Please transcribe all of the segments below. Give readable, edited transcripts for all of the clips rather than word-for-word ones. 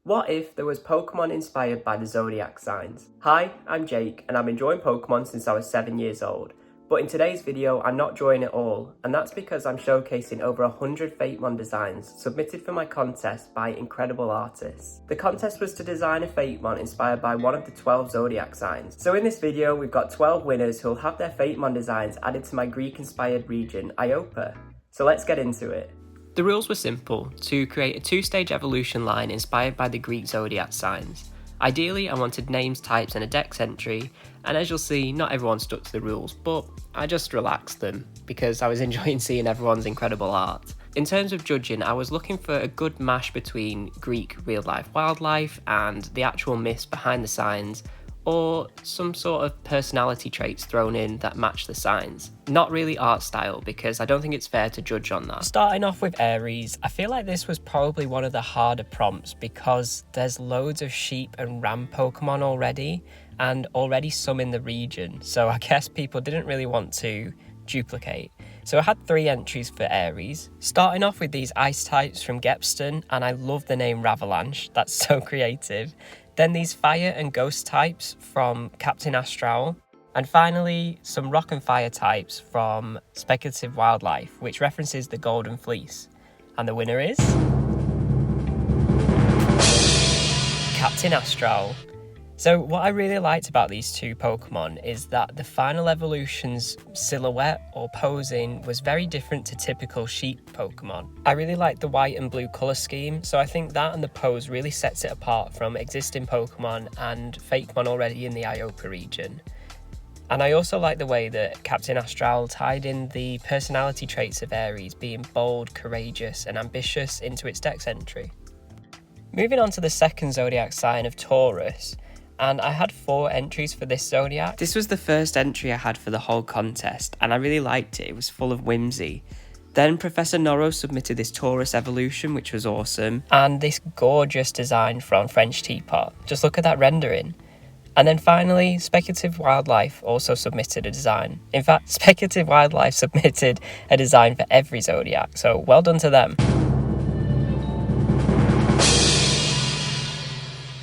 What if there was Pokemon inspired by the Zodiac signs? Hi, I'm Jake and I've been drawing Pokemon since I was 7 years old. But in today's video, I'm not drawing it all, and that's because I'm showcasing over 100 Fakemon designs submitted for my contest by incredible artists. The contest was to design a Fakemon inspired by one of the 12 Zodiac signs. So in this video, we've got 12 winners who'll have their Fakemon designs added to my Greek-inspired region, Iopa. So let's get into it. The rules were simple: to create a two-stage evolution line inspired by the Greek zodiac signs. Ideally, I wanted names, types and a dex entry, and as you'll see, not everyone stuck to the rules, but I just relaxed them because I was enjoying seeing everyone's incredible art. In terms of judging, I was looking for a good mash between Greek real-life wildlife and the actual myths behind the signs, or some sort of personality traits thrown in that match the signs. Not really art style, because I don't think it's fair to judge on that. Starting off with Aries, I feel like this was probably one of the harder prompts because there's loads of sheep and ram Pokemon already, and already some in the region, so I guess people didn't really want to duplicate. So I had 3 entries for Aries, starting off with these ice types from Gepston, and I love the name Ravalanche, that's so creative. Then these fire and ghost types from Captain Astral, and finally some rock and fire types from Speculative Wildlife, which references the Golden Fleece. And the winner is Captain Astral. So what I really liked about these 2 Pokemon is that the final evolution's silhouette or posing was very different to typical sheep Pokemon. I really liked the white and blue colour scheme, so I think that and the pose really sets it apart from existing Pokemon and Fakemon already in the Iopa region. And I also like the way that Captain Astral tied in the personality traits of Aries being bold, courageous and ambitious into its dex entry. Moving on to the second zodiac sign of Taurus, and I had 4 entries for this zodiac. This was the first entry I had for the whole contest, and I really liked it. It was full of whimsy. Then Professor Noro submitted this Taurus evolution, which was awesome, and this gorgeous design from French Teapot. Just look at that rendering. And then finally, Speculative Wildlife also submitted a design. In fact, Speculative Wildlife submitted a design for every zodiac, so well done to them.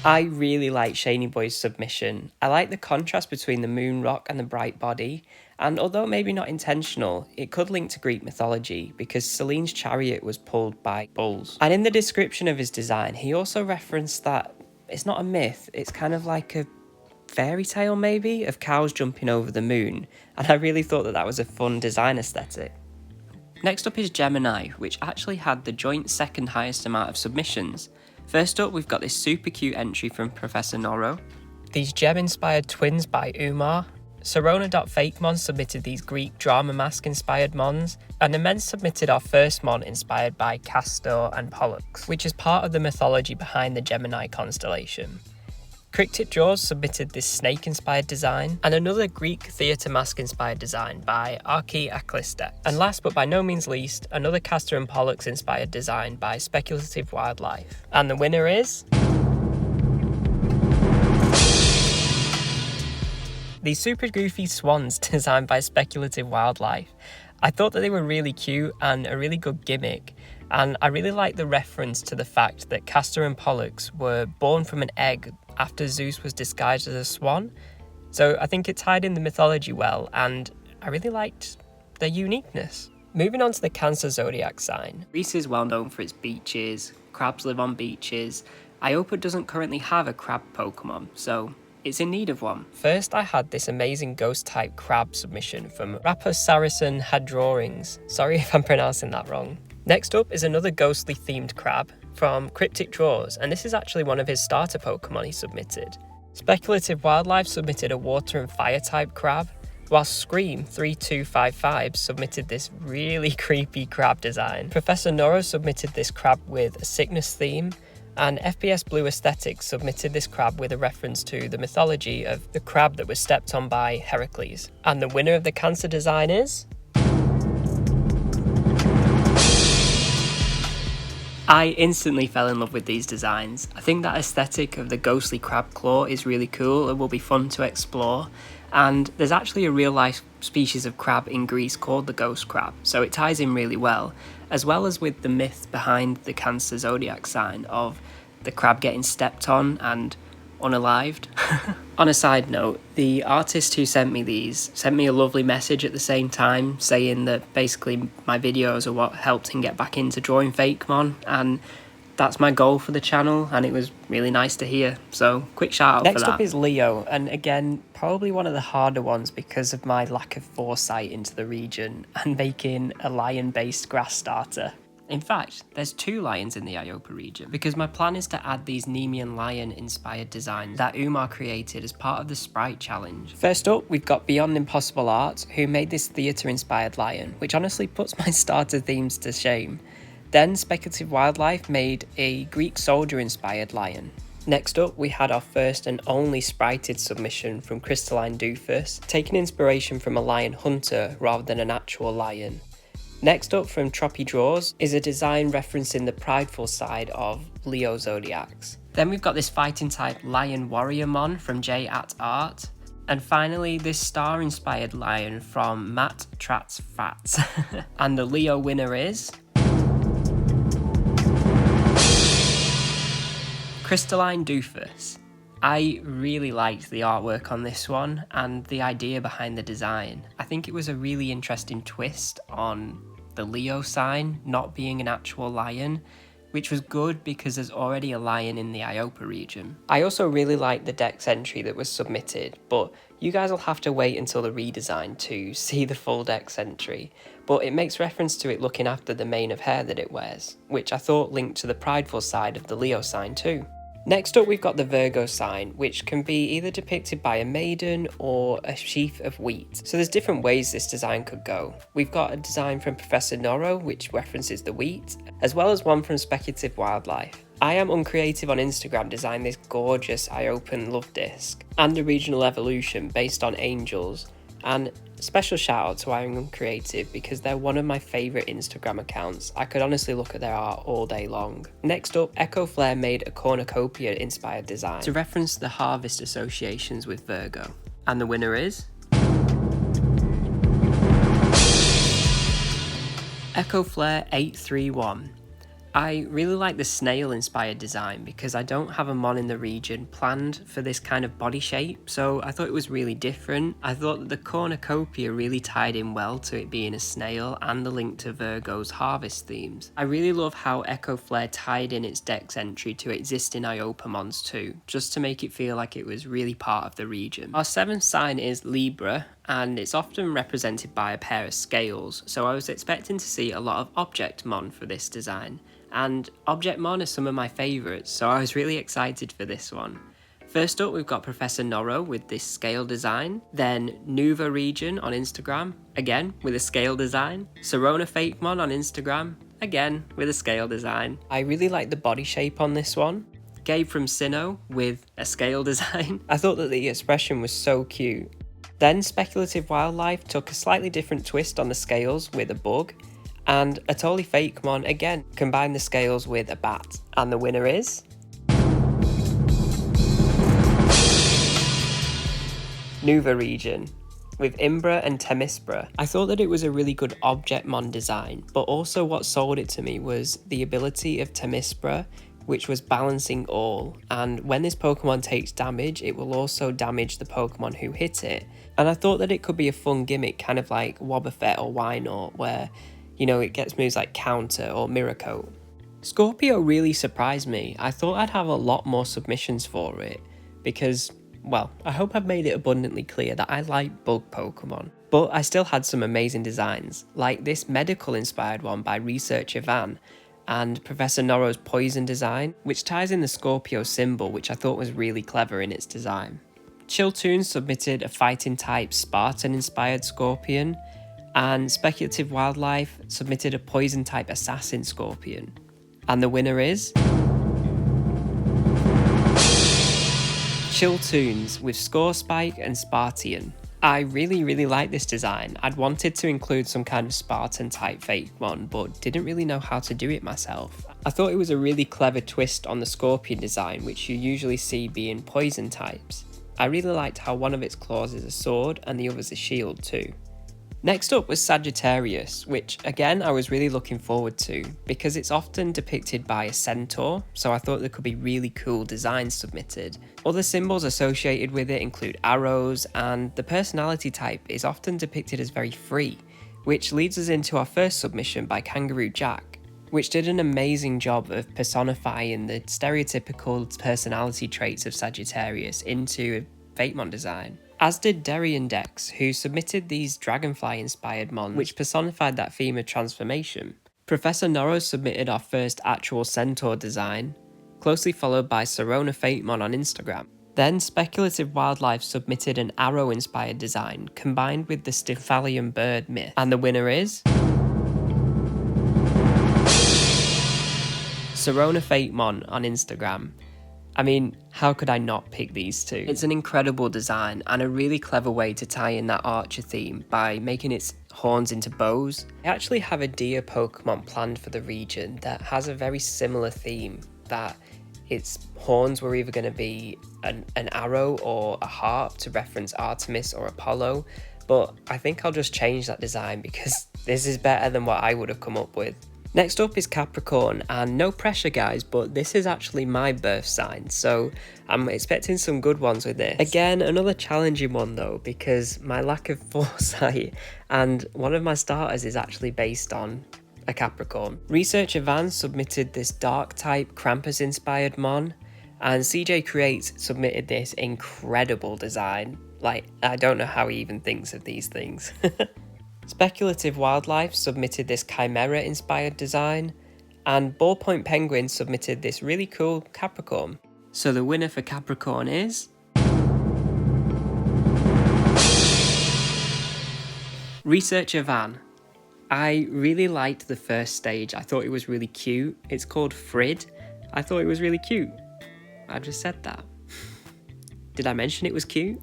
I really like Shaney Boy's submission. I like the contrast between the moon rock and the bright body, and although maybe not intentional, it could link to Greek mythology because Selene's chariot was pulled by bulls. And in the description of his design, he also referenced that it's not a myth, it's kind of like a fairy tale maybe, of cows jumping over the moon, and I really thought that that was a fun design aesthetic. Next up is Gemini, which actually had the joint second highest amount of submissions. First up, we've got this super cute entry from Professor Noro. These gem-inspired twins by Umar. Sorona.Fakemon submitted these Greek drama mask-inspired mons, and the men submitted our first mon inspired by Castor and Pollux, which is part of the mythology behind the Gemini constellation. Cryptic Jaws submitted this snake-inspired design, and another Greek theatre mask-inspired design by Archi Aklistek. And last but by no means least, another Castor and Pollux-inspired design by Speculative Wildlife. And the winner is these super goofy swans designed by Speculative Wildlife. I thought that they were really cute and a really good gimmick, and I really like the reference to the fact that Castor and Pollux were born from an egg after Zeus was disguised as a swan. So I think it tied in the mythology well, and I really liked their uniqueness. Moving on to the Cancer zodiac sign. Greece is well known for its beaches, crabs live on beaches. Iopa doesn't currently have a crab Pokemon, so it's in need of one. First, I had this amazing ghost-type crab submission from rapisarisinhadrawings. Sorry if I'm pronouncing that wrong. Next up is another ghostly-themed crab from Cryptic Draws, and this is actually one of his starter Pokemon he submitted. Speculative Wildlife submitted a water and fire-type crab, while Scream 3255 submitted this really creepy crab design. Professor Noro submitted this crab with a sickness theme, and FPS Blue Aesthetics submitted this crab with a reference to the mythology of the crab that was stepped on by Heracles. And the winner of the Cancer design is I instantly fell in love with these designs. I think that aesthetic of the ghostly crab claw is really cool and will be fun to explore. And there's actually a real life species of crab in Greece called the ghost crab, so it ties in really well as with the myth behind the Cancer zodiac sign of the crab getting stepped on and unalived. On a side note, the artist who sent me these sent me a lovely message at the same time saying that basically my videos are what helped him get back into drawing Fakemon, and that's my goal for the channel, and it was really nice to hear, so quick shout out for that. Next up is Leo, and again, probably one of the harder ones because of my lack of foresight into the region and making a lion-based grass starter. In fact, there's 2 lions in the Iopa region, because my plan is to add these Nemean lion-inspired designs that Umar created as part of the Sprite Challenge. First up, we've got Beyond Impossible Art, who made this theatre-inspired lion, which honestly puts my starter themes to shame. Then Speculative Wildlife made a Greek soldier-inspired lion. Next up, we had our first and only sprited submission from Crystalline Doofus, taking inspiration from a lion hunter rather than an actual lion. Next up from Troppy Draws is a design referencing the prideful side of Leo Zodiacs. Then we've got this fighting type Lion Warrior Mon from J at Art. And finally, this star-inspired lion from Matt Trats Fats. And the Leo winner is Crystalline Doofus. I really liked the artwork on this one and the idea behind the design. I think it was a really interesting twist on the Leo sign not being an actual lion, which was good because there's already a lion in the Iopa region. I also really liked the dex entry that was submitted, but you guys will have to wait until the redesign to see the full dex entry. But it makes reference to it looking after the mane of hair that it wears, which I thought linked to the prideful side of the Leo sign too. Next up, we've got the Virgo sign, which can be either depicted by a maiden or a sheaf of wheat. So there's different ways this design could go. We've got a design from Professor Norro, which references the wheat, as well as one from Speculative Wildlife. I Am Uncreative on Instagram designed this gorgeous Iopan love disc and a regional evolution based on angels. And special shout out to I Am Uncreative because they're one of my favourite Instagram accounts. I could honestly look at their art all day long. Next up, Echo Flare made a cornucopia inspired design to reference the harvest associations with Virgo. And the winner is Echo Flare 831. I really like the snail inspired design because I don't have a mon in the region planned for this kind of body shape, so I thought it was really different. I thought that the cornucopia really tied in well to it being a snail and the link to Virgo's harvest themes. I really love how Echo Flare tied in its dex entry to existing Iopa mons too, just to make it feel like it was really part of the region. Our 7th sign is Libra, and it's often represented by a pair of scales, so I was expecting to see a lot of object mon for this design. And Object Mon are some of my favourites, so I was really excited for this one. First up, we've got Professor Norro with this scale design, then Nuva Region on Instagram, again with a scale design, Serona Fakemon on Instagram, again with a scale design. I really like the body shape on this one. Gabe from Sinnoh with a scale design. I thought that the expression was so cute. Then Speculative Wildlife took a slightly different twist on the scales with a bug. And a totally Fakemon again combined the scales with a bat. And the winner is Nuva Region with Imbra and Themispra. I thought that it was a really good Objectmon design, but also what sold it to me was the ability of Themispra, which was balancing all, and when this Pokemon takes damage, it will also damage the Pokemon who hit it. And I thought that it could be a fun gimmick, kind of like Wobbuffet or Wynaut, where it gets moves like Counter or Mirror Coat. Scorpio really surprised me. I thought I'd have a lot more submissions for it because, well, I hope I've made it abundantly clear that I like bug Pokemon. But I still had some amazing designs, like this medical inspired one by researcher Van, and Professor Norro's poison design, which ties in the Scorpio symbol, which I thought was really clever in its design. Chilltoon submitted a fighting type Spartan inspired Scorpion, and Speculative Wildlife submitted a poison type assassin Scorpion. And the winner is Chilltoons with Scorespike and Spartian. I really like this design. I'd wanted to include some kind of Spartan type Fakemon, but didn't really know how to do it myself. I thought it was a really clever twist on the Scorpion design, which you usually see being poison types. I really liked how one of its claws is a sword and the other's a shield too. Next up was Sagittarius, which again I was really looking forward to because it's often depicted by a centaur, so I thought there could be really cool designs submitted. Other symbols associated with it include arrows, and the personality type is often depicted as very free, which leads us into our first submission by Kangaroo Jack, which did an amazing job of personifying the stereotypical personality traits of Sagittarius into a Fakemon design. As did Derry and Dex, who submitted these dragonfly-inspired mons, which personified that theme of transformation. Professor Norrow submitted our first actual centaur design, closely followed by Serona Fakemon on Instagram. Then Speculative Wildlife submitted an arrow-inspired design, combined with the Stymphalian bird myth. And the winner is... Serona Fakemon on Instagram. I mean, how could I not pick these two? It's an incredible design and a really clever way to tie in that archer theme by making its horns into bows. I actually have a deer Pokemon planned for the region that has a very similar theme, that its horns were either going to be an arrow or a harp to reference Artemis or Apollo, but I think I'll just change that design because this is better than what I would have come up with. Next up is Capricorn, and no pressure guys, but this is actually my birth sign, so I'm expecting some good ones with this. Again, another challenging one though, because my lack of foresight, and one of my starters is actually based on a Capricorn. Researcher Van submitted this dark type Krampus inspired mon, and CJ Creates submitted this incredible design. Like, I don't know how he even thinks of these things. Speculative Wildlife submitted this Chimera-inspired design, and Ballpoint Penguin submitted this really cool Capricorn. So the winner for Capricorn is... Researcher Van. I really liked the first stage. I thought it was really cute. It's called Frid. I thought it was really cute. I just said that. Did I mention it was cute?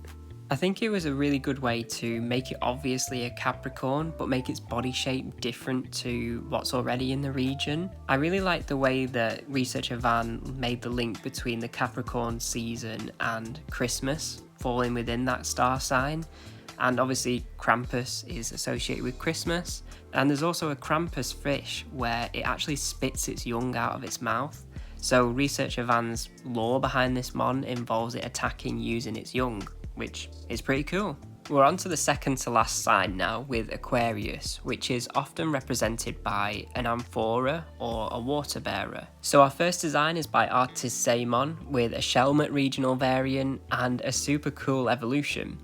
I think it was a really good way to make it obviously a Capricorn, but make its body shape different to what's already in the region. I really like the way that Researcher Van made the link between the Capricorn season and Christmas, falling within that star sign. And obviously Krampus is associated with Christmas. And there's also a Krampus fish where it actually spits its young out of its mouth. So Researcher Van's lore behind this mon involves it attacking using its young, which is pretty cool. We're on to the second to last sign now with Aquarius, which is often represented by an amphora or a water bearer. So our first design is by Artist Saymon with a Shelmet regional variant and a super cool evolution.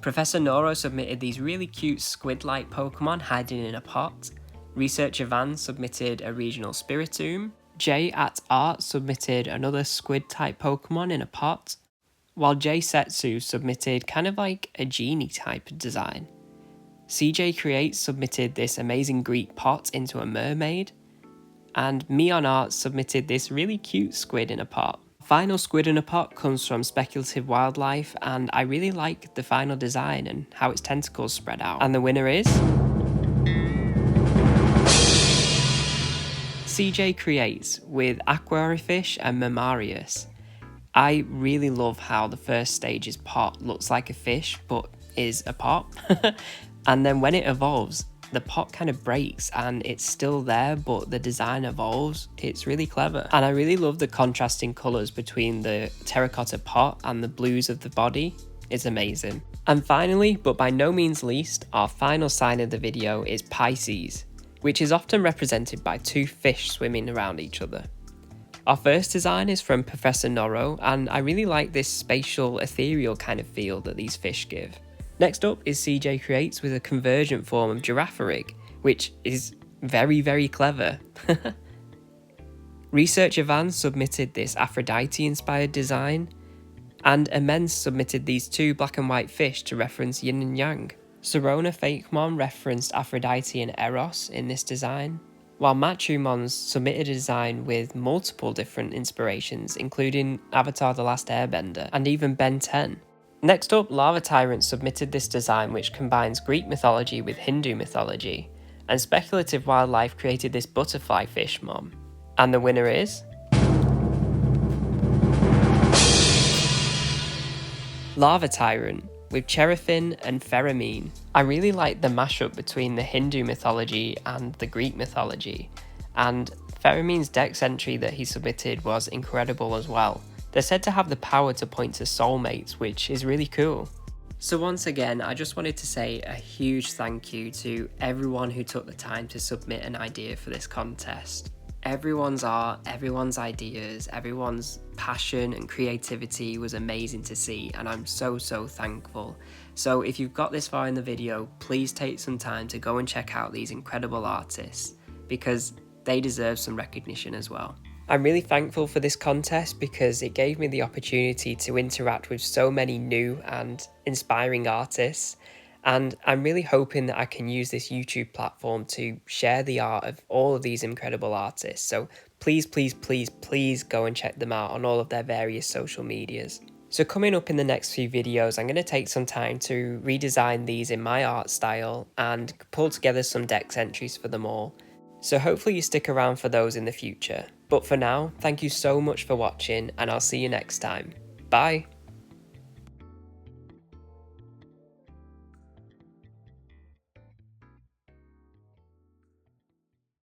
Professor Norrow submitted these really cute squid-like Pokemon hiding in a pot. Researcher Van submitted a regional Spiritomb. Jay at Art submitted another squid-type Pokemon in a pot, while Jay Setsu submitted kind of like a genie type design. CJ Creates submitted this amazing Greek pot into a mermaid, and Me on Art submitted this really cute squid in a pot. Final squid in a pot comes from Speculative Wildlife, and I really like the final design and how its tentacles spread out. And the winner is... CJ Creates with Aquarifish and Memarius. I really love how the first stage's pot looks like a fish, but is a pot. And then when it evolves, the pot kind of breaks and it's still there, but the design evolves. It's really clever. And I really love the contrasting colours between the terracotta pot and the blues of the body. It's amazing. And finally, but by no means least, our final sign of the video is Pisces, which is often represented by two fish swimming around each other. Our first design is from Professor Norrow, and I really like this spatial, ethereal kind of feel that these fish give. Next up is CJ Creates with a convergent form of Girafarig, which is very, very clever. Researcher Van submitted this Aphrodite-inspired design, and Immense submitted these two black and white fish to reference yin and yang. Serona Fakemon referenced Aphrodite and Eros in this design, while Machumons submitted a design with multiple different inspirations, including Avatar The Last Airbender and even Ben 10. Next up, Lava Tyrant submitted this design which combines Greek mythology with Hindu mythology, and Speculative Wildlife created this butterfly fish mom. And the winner is... Lava Tyrant. with Cherafin and Pheramine. I really like the mashup between the Hindu mythology and the Greek mythology, and Pheramine's dex entry that he submitted was incredible as well. They're said to have the power to point to soulmates, which is really cool. So once again, I just wanted to say a huge thank you to everyone who took the time to submit an idea for this contest. Everyone's art, everyone's ideas, everyone's passion and creativity was amazing to see, and I'm so thankful. So if you've got this far in the video, please take some time to go and check out these incredible artists, because they deserve some recognition as well. I'm really thankful for this contest because it gave me the opportunity to interact with so many new and inspiring artists, and I'm really hoping that I can use this YouTube platform to share the art of all of these incredible artists. So please go and check them out on all of their various social medias. So coming up in the next few videos, I'm going to take some time to redesign these in my art style and pull together some dex entries for them all. So hopefully you stick around for those in the future. But for now, thank you so much for watching, and I'll see you next time. Bye!